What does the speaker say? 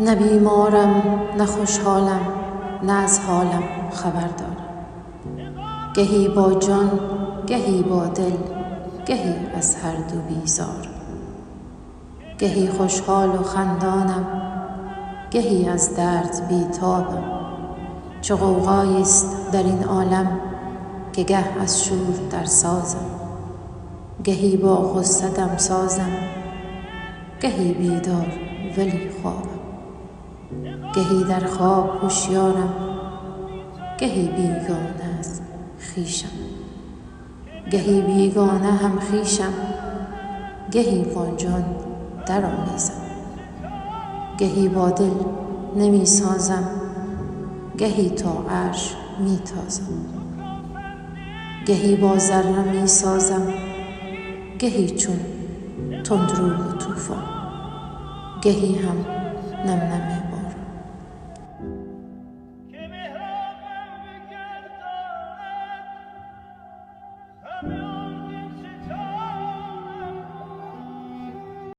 نه بیمارم نه خوشحالم، نه از حالم خبر دارم. گهی با جان گهی با دل، گهی از هر دو بیزارم. گهی خوشحال و خندانم، گهی از درد بیتابم. چه غوغایی است در این عالم که گه از شور در سازم. گهی با غصه دمسازم، گهی بیدار ولی خوابم. گهی در خواب هوشیارم، گهی بیگانه از خویشم. گهی بیگانه هم خویشم، گهی با جان درآمیزم. گهی با دل نمی سازم، گهی تا عرش می تازم. گهی با ذره می سازم، گهی چون تندرو و طوفان. گهی هم نم نم باران. که مهرم بگرداند همه